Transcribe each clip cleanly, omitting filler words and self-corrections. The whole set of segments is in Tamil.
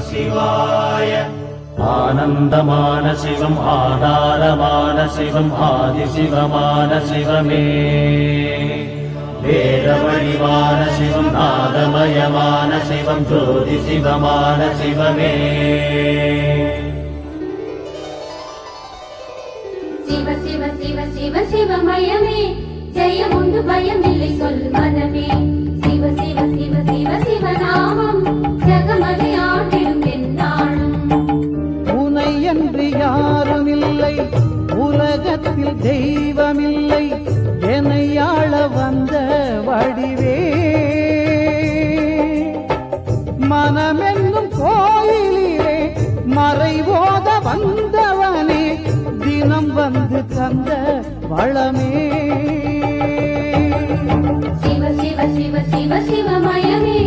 சிவாய. ஆனந்தமான சிவம் ஆதாரமான சிவம் ஆதிசிவமான சிவமே. வேத வடிவான சிவம் நாதமயமான சிவம் ஜோதி சிவமான சிவமே. சிவ சிவ சிவ சிவ சிவமயமே ஜெயம் உண்டு பயமில்லை சொல் மனமே. சிவ சிவ சிவ சிவ சிவநாமம் ஜகமதை ஆண்டிடும் எந்நாளும். உனை என்று யாரும் இல்லை உலகத்தில் தெய்வமில்லை என்னை ஆள வந்த வடிவே. மனமென்னும் கோயிலிலே மறைவோத வந்தவனே தினம் வந்து தந்த வளமே. சிவ சிவ சிவ சிவ சிவமயமே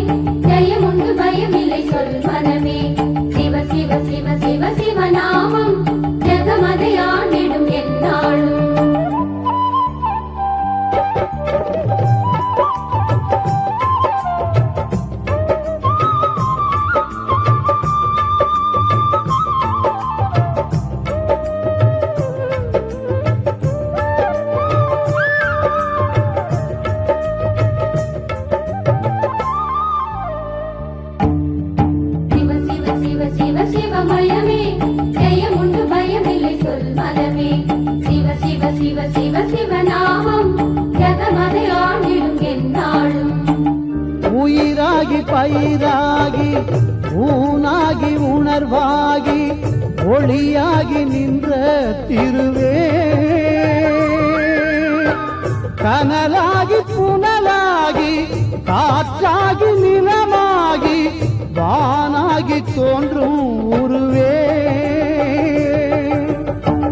ஜெயம் உண்டு பயமில்லை சொல் மனமே. சிவ சிவ சிவ சிவ சிவநாமம் ஜகமதை ஆண்டிடும் எந்நாளும். சிவமயமே ஜெயம் உண்டு பயமில்லை சொல் மனமே. சிவ சிவ சிவ சிவ சிவநாமம் ஜகமதை ஆண்டிடும் எந்நாளும். உயிராகி பயிராகி ஊனாகி உணர்வாகி ஒளியாகி நின்ற திருவே. கனலாகி புனலாகி காற்றாகி நிலமாகி வானாகி தோன்றும் உருவே.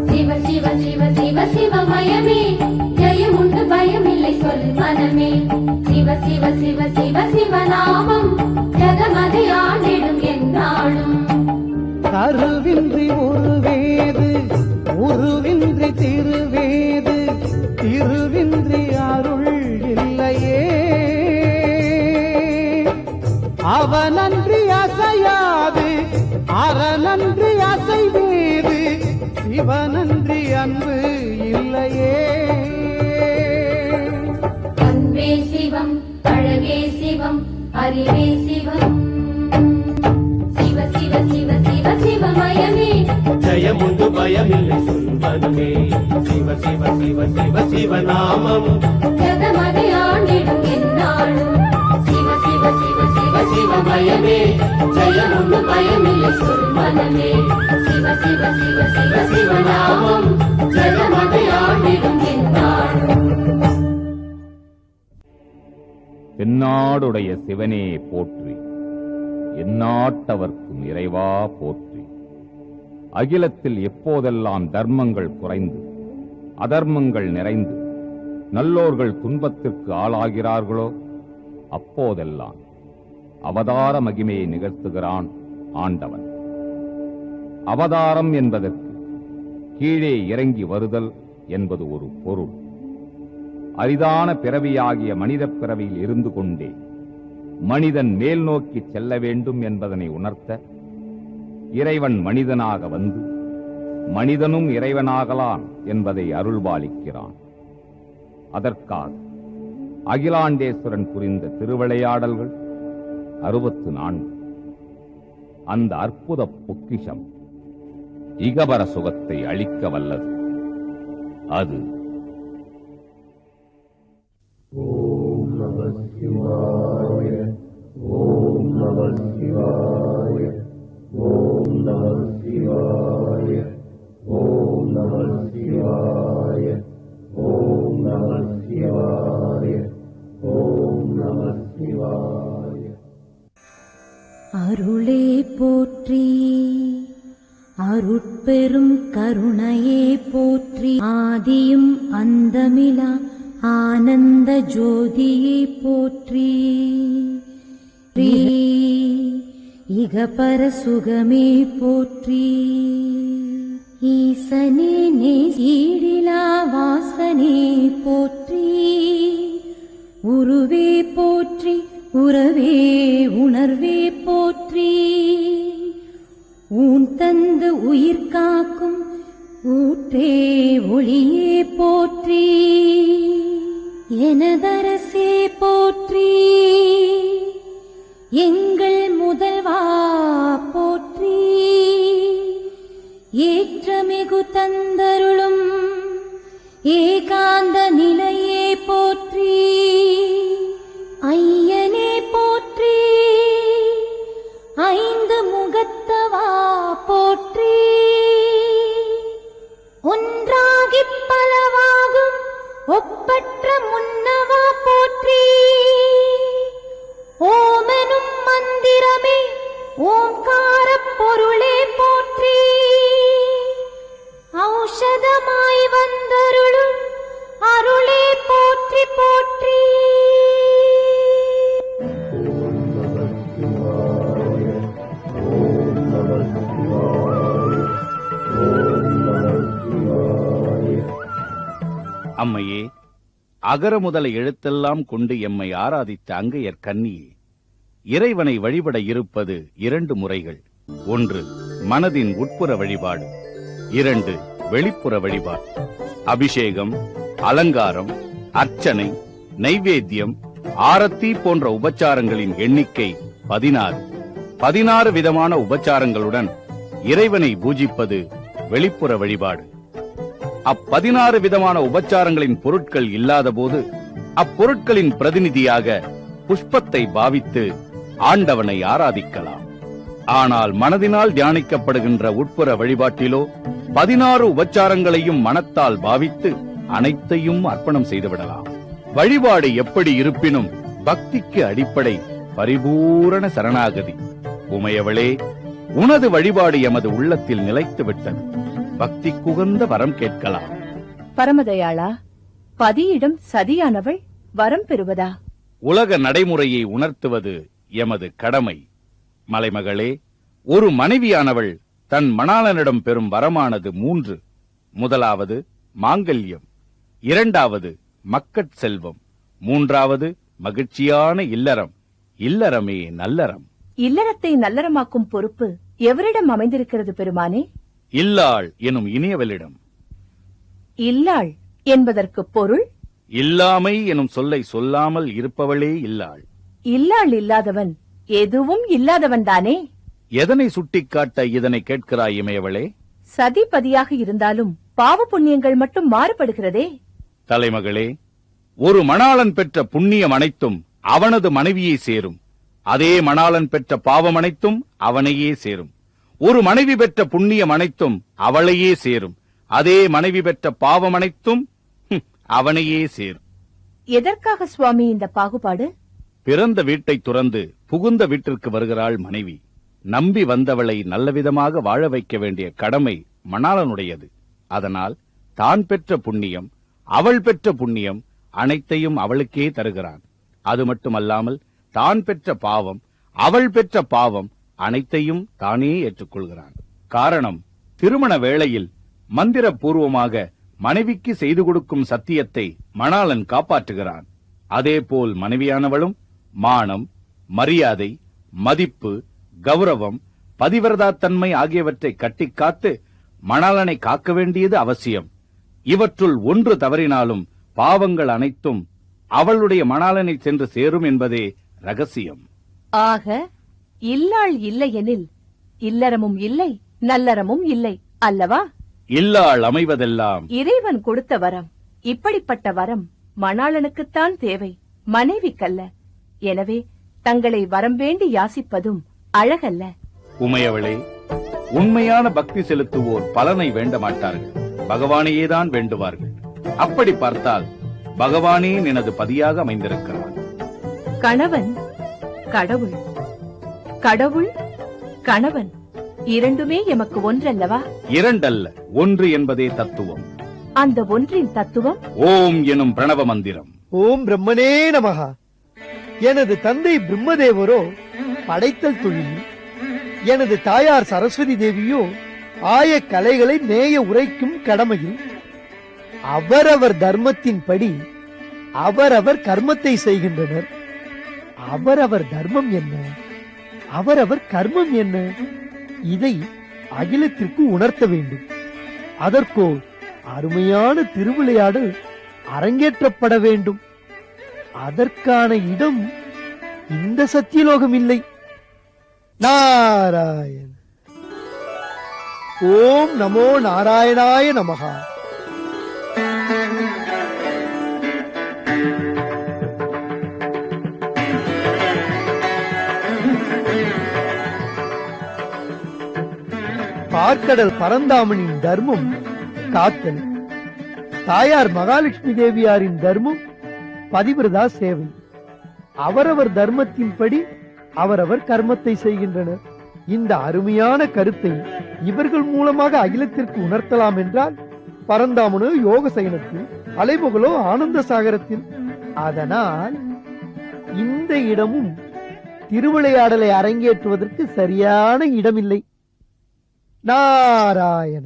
சிவ சிவ சிவ சிவ சிவமயமே ஜெயம் உண்டு பயமில்லை சொல் மனமே. சிவ சிவ சிவ சிவ சிவநாமம் ஜகமதை ஆண்டிடும் எந்நாளும். கருவின்றி உருவேது உருவின்றி திருவேது திருவின்றி அருள் இல்லையே. அவனன்றி அசையாது அறநன்றி அசைவேது சிவனன்றி அன்பு இல்லையே. அன்பே சிவம் அழகே சிவம் அறிவே சிவம். சிவ சிவ சிவ சிவ சிவமயமே ஜெயம் உண்டு பயமில்லை சொல் மனமே. சிவ சிவ சிவ சிவ சிவநாமம் ஜகமதை ஆண்டிடும் எந்நாளும். சிவ சிவ சிவ சிவ சிவமயமே ஜெயம் உண்டு பயமில்லை சொல் மனமே. சிவ சிவ சிவ சிவ சிவநாமம் ஜகமதை ஆண்டிடும் எந்நாளும். தென்னாடுடைய சிவனே போற்றி, எந்நாட்டவர்க்கும் இறைவா போற்றி. அகிலத்தில் எப்போதெல்லாம் தர்மங்கள் குறைந்து அதர்மங்கள் நிறைந்து நல்லோர்கள் துன்பத்திற்கு ஆளாகிறார்களோ அப்போதெல்லாம் அவதார மகிமையை நிகழ்த்துகிறான் ஆண்டவன். அவதாரம் என்பதற்கு கீழே இறங்கி வருதல் என்பது ஒரு பொருள். அரிதான பிறவியாகிய மனித பிறவியில் இருந்து கொண்டே மனிதன் மேல் நோக்கி செல்ல வேண்டும் என்பதனை உணர்த்த இறைவன் மனிதனாக வந்து மனிதனும் இறைவனாகலாம் என்பதை அருள்பாலிக்கிறான். அதற்காக அகிலாண்டேஸ்வரன் புரிந்த திருவிளையாடல்கள் 64. அந்த அற்புத பொக்கிஷம் இகபர சுகத்தை அளிக்க வல்லது. அது ஓம் நம சிவாய, ஓம் நம சிவாய, ஓம் நம சிவாய, ஓம் நம சிவாய, ஓம் நம சிவாய, ஓம் நம சிவாய. அருளே போற்றி, அருட்பெரும் கருணையே போற்றி, ஆதியும் அந்தமிலா ஆனந்த ஜோதியே போற்றி. இகபர சுகமே போற்றி. ஈசனே நேசீடிலா வாசனே போற்றி. உருவே போற்றி, உறவே உணர்வே போற்றி. ஊன் தந்து உயிர் காக்கும் ஊற்றே ஒளியே போற்றி, எனதரசே போற்றி, எங்கள் முதல்வா போற்றி, ஏற்றமிகு தந்தருளும் ஏகாந்த நிலையே போற்றி, ஐயனே போற்றி, ஐந்து முகத்தவா போற்றி, ஒன்றாகிப் பலவாகும் ஒப்பற்ற முன்னவா போற்றி, ஓமெனும் மந்திரமே ஓங்காரப் பொருளே போற்றி, ஔஷதமாய் வந்தருளும் அருளே போற்றி போற்றி. அம்மையே, அகர முதல எழுத்தெல்லாம் கொண்டு எம்மை ஆராதித்த அங்கையர் கன்னியே, இறைவனை வழிபட இருப்பது 2 முறைகள். 1 மனதின் உட்புற வழிபாடு, 2 வெளிப்புற வழிபாடு. அபிஷேகம், அலங்காரம், அர்ச்சனை, நைவேத்தியம், ஆரத்தி போன்ற உபச்சாரங்களின் எண்ணிக்கை 16. 16 விதமான உபச்சாரங்களுடன் இறைவனை பூஜிப்பது வெளிப்புற வழிபாடு. 16 விதமான உபச்சாரங்களின் பொருட்கள் இல்லாதபோது அப்பொருட்களின் பிரதிநிதியாக புஷ்பத்தை பாவித்து ஆண்டவனை ஆராதிக்கலாம். ஆனால் மனதினால் தியானிக்கப்படுகின்ற உட்புற வழிபாட்டிலோ 16 உபச்சாரங்களையும் மனத்தால் பாவித்து அனைத்தையும் அர்ப்பணம் செய்துவிடலாம். வழிபாடு எப்படி இருப்பினும் பக்திக்கு அடிப்படை பரிபூரண சரணாகதி. உமையவளே, உனது வழிபாடு எமது உள்ளத்தில் நிலைத்து விட்டது. பக்தி குகந்த வரம் கேட்கலாம். பரமதயாளா, பதியிடம் சதியானவள் வரம் பெறுவதா? உலக நடைமுறையை உணர்த்துவது எமது கடமை. மலைமகளே, ஒரு மனைவியானவள் தன் மணாளனிடம் பெறும் வரமானது 3. முதலாவது மாங்கல்யம், 2வது மக்கட் செல்வம், 3வது மகிழ்ச்சியான இல்லறம். இல்லறமே நல்லறம். இல்லறத்தை நல்லறமாக்கும் பொறுப்பு எவரிடம் அமைந்திருக்கிறது பெருமானே? இல்லாள் எனும் இனியவளிடம். இல்லாள் என்பதற்கு பொருள்? இல்லாமை எனும் சொல்லை சொல்லாமல் இருப்பவளே இல்லாள். இல்லாள் இல்லாதவன் எதுவும் இல்லாதவன் தானே? எதனை சுட்டிக்காட்ட இதனை கேட்கிறாய் இமையவளே? சதிபதியாக இருந்தாலும் பாவ புண்ணியங்கள் மட்டும் மாறுபடுகிறதே. தலைமகளே, ஒரு மணாளன் பெற்ற புண்ணியம் அனைத்தும் அவனது மனைவியை சேரும். அதே மணாளன் பெற்ற பாவம் அனைத்தும் அவனையே சேரும். ஒரு மனைவி பெற்ற புண்ணியம் அனைத்தும் அவளையே சேரும். அதே மனைவி பெற்ற பாவம் அனைத்தும் அவனையே சேரும். எதற்காக சுவாமி இந்த பாகுபாடு? பிறந்த வீட்டை துறந்து புகுந்த வீட்டிற்கு வருகிறாள் மனைவி. நம்பி வந்தவளை நல்லவிதமாக வாழ வைக்க வேண்டிய கடமை மணாளனுடையது. அதனால் தான் பெற்ற புண்ணியம், அவள் பெற்ற புண்ணியம் அனைத்தையும் அவளுக்கே தருகிறான். அது மட்டுமல்லாமல் தான் பெற்ற பாவம், அவள் பெற்ற பாவம் அனைத்தையும் தானே ஏற்றுக்கொள்கிறான். காரணம், திருமண வேளையில் மந்திர பூர்வமாக மனைவிக்கு செய்து கொடுக்கும் சத்தியத்தை மணாளன் காப்பாற்றுகிறான். அதேபோல் மனைவியானவளும் மானம், மரியாதை, மதிப்பு, கௌரவம், பதிவிரதாத்தன்மை ஆகியவற்றை கட்டிக்காத்து மணாளனை காக்க வேண்டியது அவசியம். இவற்றுள் ஒன்று தவறினாலும் பாவங்கள் அனைத்தும் அவளுடைய மணாளனை சென்று சேரும் என்பதே ரகசியம். ஆக இல்லாள் இல்லையெனில் இல்லறமும் இல்லை, நல்லறமும் இல்லை அல்லவா? இல்லாள் அமைவதெல்லாம் இறைவன் கொடுத்த வரம். இப்படிப்பட்ட வரம் மணாளனுக்குத்தான் தேவை, மனைவிக்கல்ல. எனவே தங்களை வரம் வேண்டி யாசிப்பதும் அழகல்ல. உமையவளே, உண்மையான பக்தி செலுத்துவோர் பலனை வேண்ட மாட்டார்கள், பகவானையேதான் வேண்டுவார்கள். அப்படி பார்த்தால் பகவானே எனது பதியாக அமைந்திருக்கிறார். கணவன் கடவுள், கடவுள் கணவன், இரண்டுமே எமக்கு ஒன்றல்லவா? இரண்டல்ல, ஒன்று என்பதே தத்துவம். அந்த ஒன்றின் தத்துவம் ஓம் எனும் பிரணவ மந்திரம். ஓம் பிரம்மனே நமஹா. எனது தந்தை பிரம்மதேவரோ படைத்தல் தொழில், எனது தாயார் சரஸ்வதி தேவியோ ஆய கலைகளை மேய உரைக்கும் கடமையில் அவரவர் தர்மத்தின்படி அவரவர் கர்மத்தை செய்கின்றனர். அவரவர் தர்மம் என்ன, அவரவர் கர்மம் என்ன, இதை அகிலத்திற்கு உணர்த்த வேண்டும். அதற்கோ அருமையான திருவிளையாடல் அரங்கேற்றப்பட வேண்டும். அதற்கான இடம் இந்த சத்தியலோகம் இல்லை. நாராயண. ஓம் நமோ நாராயணாய நமஹா. பார்க்கடல் பரந்தாமனின் தர்மம் காத்தல். தாயார் மகாலட்சுமி தேவியாரின் தர்மம் பதிவிரதா சேவை. அவரவர் தர்மத்தின்படி அவரவர் கர்மத்தை செய்கின்றனர். இந்த அருமையான கருத்தை இவர்கள் மூலமாக அகிலத்திற்கு உணர்த்தலாம் என்றால், பரந்தாமனோ யோக சயனத்தில், அலைமுகலோ ஆனந்த சாகரத்தில். அதனால் இந்த இடமும் திருவிளையாடலை அரங்கேற்றுவதற்கு சரியான இடமில்லை. நாராயண.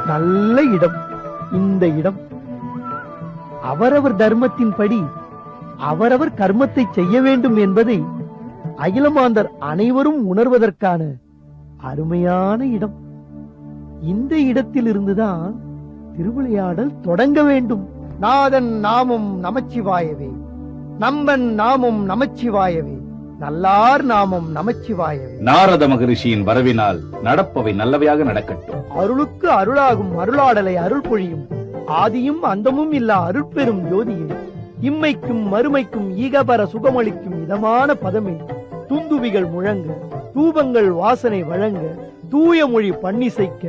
நல்ல இடம் இந்த இடம். அவரவர் தர்மத்தின்படி அவரவர் கர்மத்தை செய்ய வேண்டும் என்பதை அகிலமாந்தர் அனைவரும் உணர்வதற்கான அருமையான இடம். இந்த இடத்தில் இருந்துதான் திருவிளையாடல் தொடங்க வேண்டும். நாதன் நாமம் நமச்சிவாயவே, நம்பன் நாமம் நமச்சிவாயவே, நல்லார் நாமம் நமச்சிவாயவே. நாரத மகரிஷியின் வரவினால் நடப்பவை நல்லவையாக நடக்கட்டும். அருளுக்கு அருளாகும் அருளாடலை அருள் பொழியும் ஆதியும் அந்தமும் இல்லா அருட்பெரும் ஜோதியே, இம்மைக்கும் மறுமைக்கும் ஈகபர சுகமளிக்கும் இதமான பதமே, துந்துவிகள் முழங்க, தூபங்கள் வாசனை வழங்க, தூய மொழி பண்ணிசைக்க,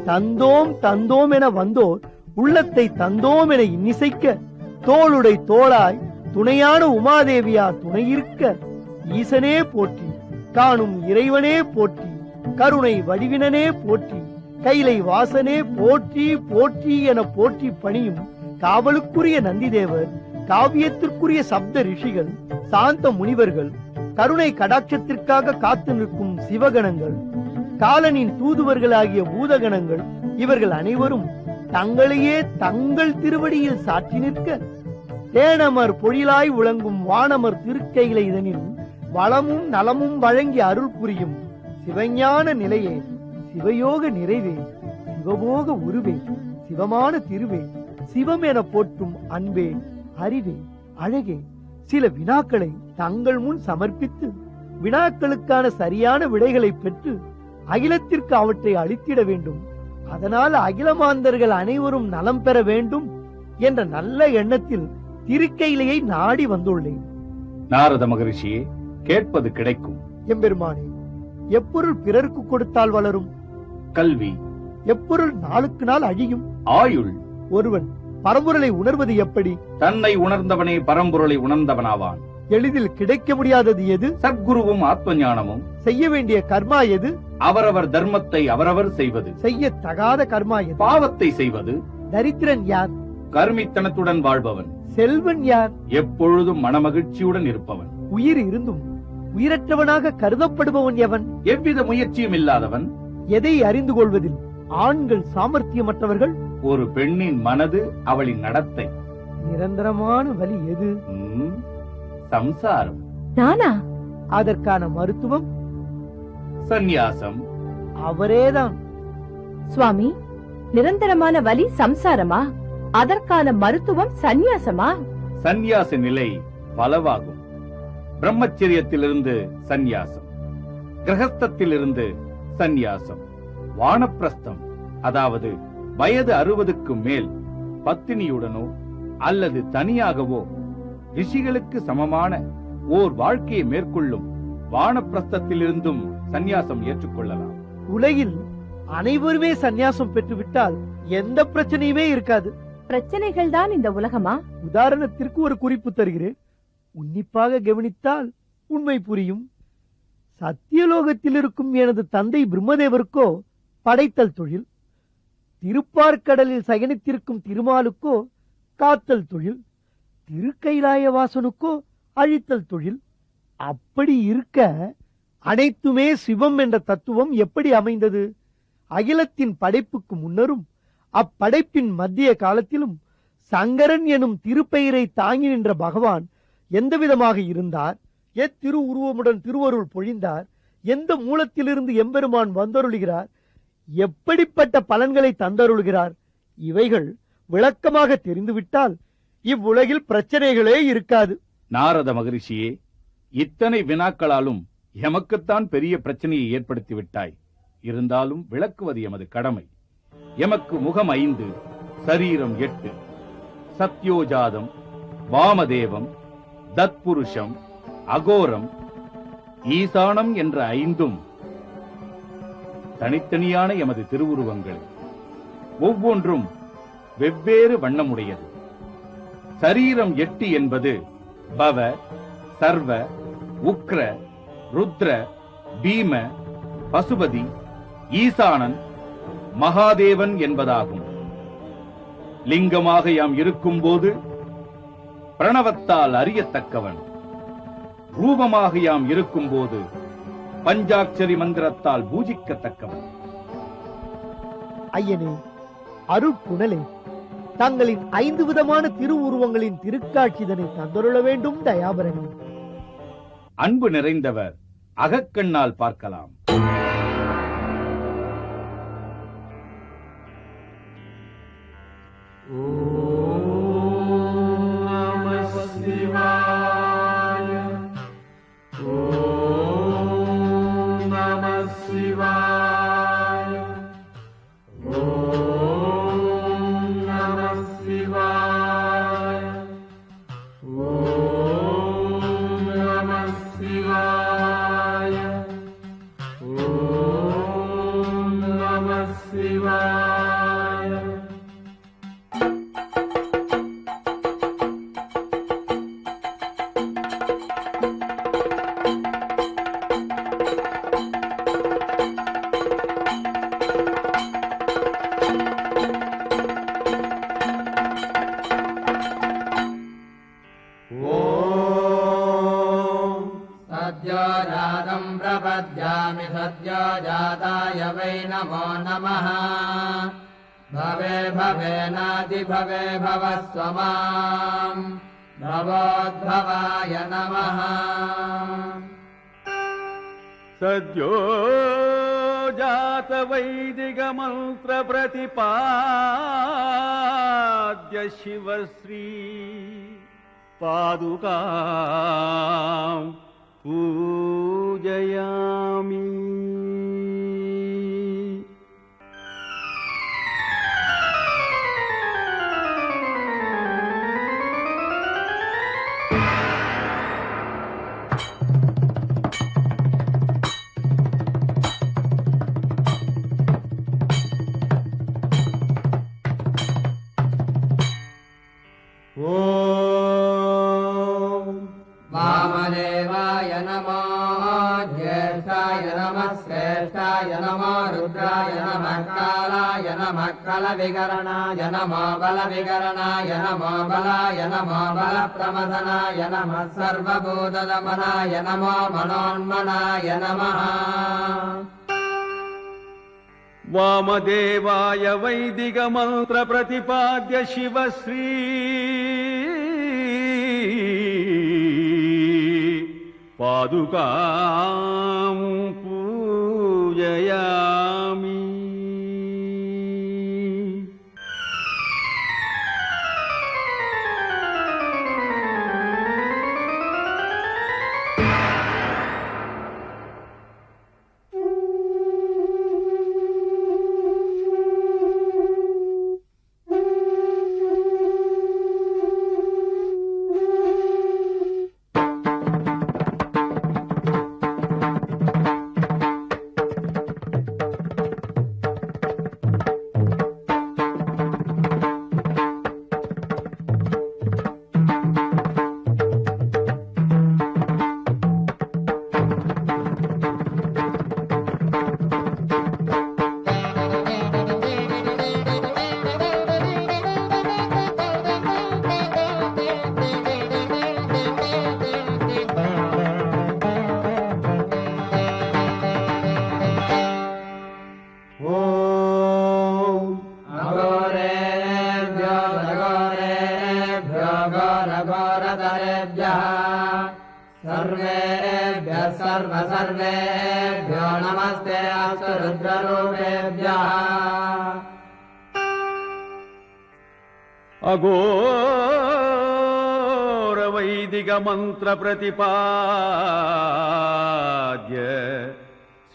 தந்தோம் தந்தோம் என வந்தோர் உள்ளத்தை தந்தோம் என இன்னிசைக்க, தோளுடை தோளாய் துணையான உமாதேவியார் துணையிருக்க, ஈசனே போற்றி, காணும் இறைவனே போற்றி, கருணை வடிவினனே போற்றி, கைலை வாசனே போற்றி போற்றி என போற்றி பணியும் காவலுக்குரிய நந்திதேவர், காவியத்திற்குரிய சப்த ரிஷிகள், சாந்த முனிவர்கள், கருணை கடாட்சத்திற்காக காத்து நிற்கும் சிவகணங்கள், காலனின் தூதுவர்களாகிய பூதகணங்கள், இவர்கள் அனைவரும் தங்களையே தங்கள் திருவடியில் சாற்றி நிற்க, தேனமர் பொழிலாய் விளங்கும் வானமர் திருக்கைகளை இதனில் வளமும் நலமும் வழங்கி அருள் புரியும் சிவஞான நிலையே, சிவயோக நிறைவே, சிவபோக உருவே, சிவமான திருவே, சிவம் என போற்றும் அன்பே, அறிவே, அழகே, சில வினாக்களை தங்கள் முன் சமர்ப்பித்து வினாக்களுக்கான சரியான விடைகளை பெற்று அகிலத்திற்கு அவற்றை அளித்திட வேண்டும். அதனால் அகிலமாந்தர்கள் அனைவரும் நலம் பெற வேண்டும் என்ற நல்ல எண்ணத்தில் திருக்கையிலையை நாடி வந்துள்ளேன். நாரத மகரிஷியே, கேட்பது கிடைக்கும். எம்பெருமானே, எப்பொருள் பிறருக்கு கொடுத்தால் வளரும்? கல்வி. எப்பொருள் நாளுக்கு நாள் அழியும்? ஆயுள். ஒருவன் பரம்பொருளை உணர்வது எப்படி? தன்னை உணர்ந்தவனே பரம்பொருளை உணர்ந்தவனாவான். எளிதில் கிடைக்க முடியாதது எது? சத்குருவும் ஆத்ம ஞானமும். செய்ய வேண்டிய கர்மா எது? அவரவர் தர்மத்தை அவரவர் செய்வது. செய்ய தகாத கர்மா எது? பாவத்தை செய்வது. தரித்திரன் யார்? கர்மித்தனத்துடன் வாழ்பவன். செல்வன் யார்? எப்பொழுதும் மனமகிழ்ச்சியுடன் இருப்பவன். உயிர் இருந்தும் உயிரற்றவனாக கருதப்படுபவன் எவன்? எவ்வித முயற்சியும் இல்லாதவன். எதை அறிந்து கொள்வதில் ஆண்கள் சாமர்த்தியமற்றவர்கள்? ஒரு பெண்ணின் மனது, அவளின் நடத்தை. நிரந்தரமான வலி எது? சம்சாரம். நானா? அதற்கான மருத்துவம்? சந்நியாசம். அவரேதான். சுவாமி, நிரந்தரமான வலி சம்சாரமா? அதற்கான மருத்துவம் சந்நியாசமா? சந்நியாச நிலை பலவாகும். பிரம்மச்சரியத்திலிருந்து சந்நியாசம், கிரகஸ்தத்திலிருந்து சந்நியாசம், வானப்பிரஸ்தம், அதாவது வயது 60க்கு மேல் பத்தினியுடனோ அல்லது தனியாகவோ ரிஷிகளுக்கு சமமான ஓர் வாழ்க்கையை மேற்கொள்ளும் வானப்பிரஸ்தத்திலிருந்தும் சந்நியாசம் ஏற்றுக்கொள்ளலாம். உலகில் அனைவருமே சந்நியாசம் பெற்றுவிட்டால் எந்த பிரச்சனையுமே இருக்காது. பிரச்சனைகள் தான் இந்த உலகமா? உதாரணத்திற்கு ஒரு குறிப்பு தருகிறேன், உன்னிப்பாக கவனித்தால் உண்மை புரியும். சத்தியலோகத்தில் இருக்கும் எனது தந்தை பிரம்மதேவருக்கோ படைத்தல் தொழில், திருப்பார்க்கடலில் சயனித்திருக்கும் திருமாலுக்கோ காத்தல் தொழில், திருக்கைலாய வாசனுக்கோ அழித்தல் தொழில். அப்படி இருக்க அனைத்துமே சிவம் என்ற தத்துவம் எப்படி அமைந்தது? அகிலத்தின் படைப்புக்கு முன்னரும் அப்படைப்பின் மத்திய காலத்திலும் சங்கரன் எனும் திருப்பெயரை தாங்கி நின்ற பகவான் எந்த விதமாக இருந்தார்? எத்திரு உருவமுடன் திருவருள் பொழிந்தார்? எந்த மூலத்திலிருந்து எம்பெருமான் வந்தருளுகிறார்? எப்படிப்பட்ட பலன்களை தந்தருளுகிறார்? இவைகள் விளக்கமாக தெரிந்துவிட்டால் இவ்வுலகில் பிரச்சனைகளே இருக்காது. நாரத மகரிஷியே, இத்தனை வினாக்களாலும் எமக்குத்தான் பெரிய பிரச்சனையை ஏற்படுத்தி விட்டாய். இருந்தாலும் விளக்குவது எமது கடமை. எமக்கு முகம் 5, சரீரம் 8, சத்யோஜாதம், வாமதேவம், தத்புருஷம், அகோரம், ஈசானம் என்ற 5ம் தனித்தனியான எமது திருவுருவங்கள். ஒவ்வொன்றும் வெவ்வேறு வண்ணமுடையது. சரீரம் 8 என்பது பவ, சர்வ, உக்ர, ருத்ர, பீம, பசுபதி, ஈசானன், மகாதேவன் என்பதாகும். லிங்கமாக யாம் இருக்கும்போது பிரணவத்தால் அறியத்தக்கவன், ரூபமாக யாம் இருக்கும்போது பஞ்சாட்சரி மந்திரத்தால் பூஜிக்கத்தக்கவன். ஐயனே, அருட்புணலே, தங்களின் 5 விதமான திருவுருவங்களின் திருக்காட்சிதனை தந்தருள வேண்டும் தயாபரணி. அன்பு நிறைந்தவர் அகக்கண்ணால் பார்க்கலாம். सद्योजातं प्रपद्यामि सद्योजाताय वै नमो नमः। भवे भवेनादिभवे भवस्व माम् भवोद्भवाय नमः। सद्योजात वैदिक मंत्र प्रतिपाद्य शिवश्री पादुकां पूजयामि। वामदेवाय नमो ज्येष्ठाय नमः श्रेष्ठाय नमो रुद्राय नमः कालाय नमः कलविकरणाय नमो बलविकरणाय नमो बलाय नमो बलप्रमथनाय नमः सर्वभूतदमनाय नमो मनोन्मनाय नमः। वामदेवाय वैदिक मंत्र प्रतिपाद्य शिवश्री पादुकां पूजयामि। सर्व सर्वेभ्यो नमस्ते अस्तु रुद्ररूपेभ्यः अघोर वैदिक मंत्र प्रतिपाद्य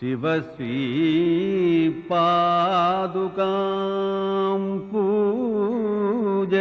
शिवश्री पादुकां पूजयामि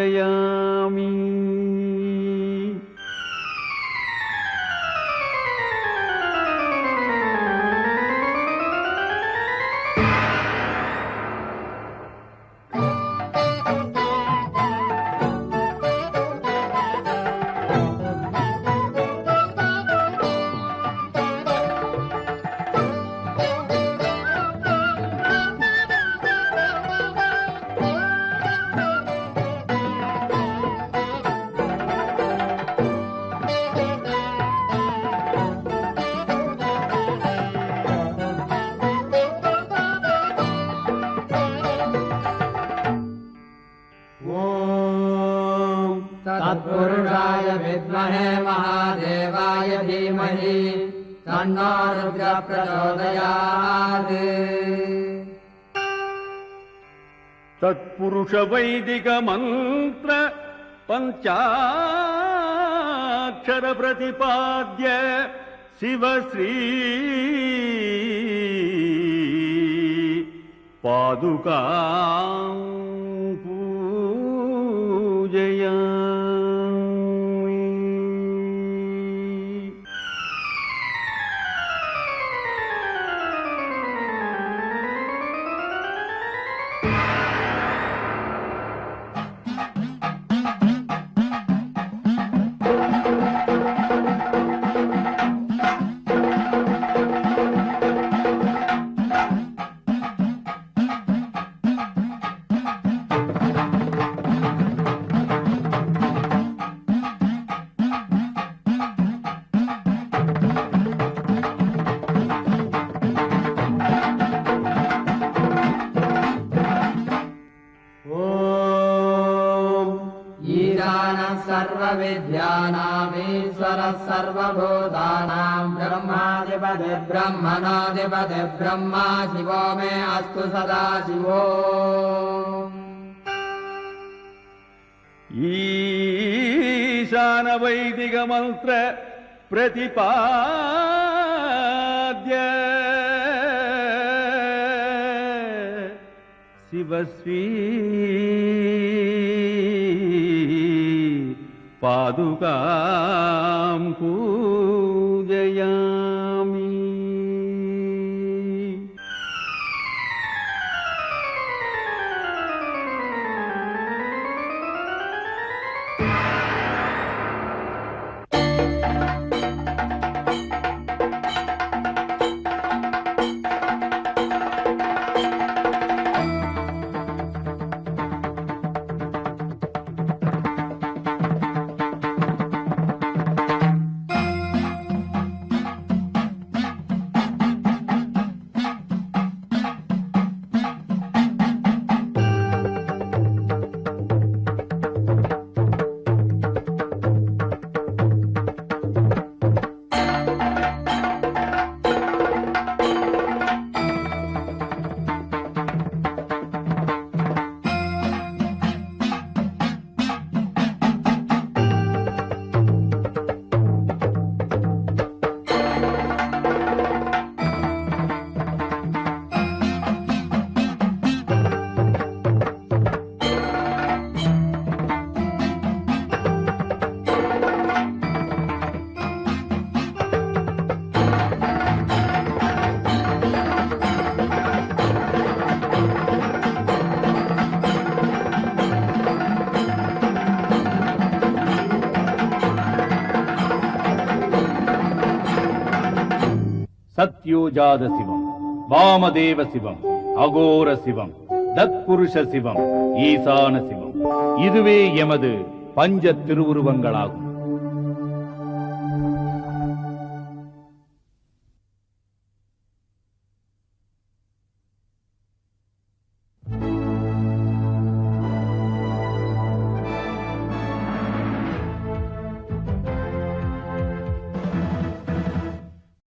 तत्पुरुषाय विद्महे महादेवाय धीमहि तन्नो रुद्रः प्रचोदयात् तत्पुरुष वैदिक मंत्र पंचाक्षर प्रतिपाद्य शिवश्री पादुकां पूजयामि सर्वविद्यानामीश्वरः सर्वभूतानां ब्रह्माधिपति ब्रह्मणाधिपति ब्रह्मा शिवो मे अस्तु सदा शिवो ईशान वैदिक मंत्र प्रतिपाद्य शिवश्री पादुकां पूजयामि சத்யோஜாத சிவம், வாமதேவ சிவம், அகோர சிவம், தத்புருஷ சிவம், ஈசான சிவம், இதுவே எமது பஞ்ச திருவுருவங்களாகும்.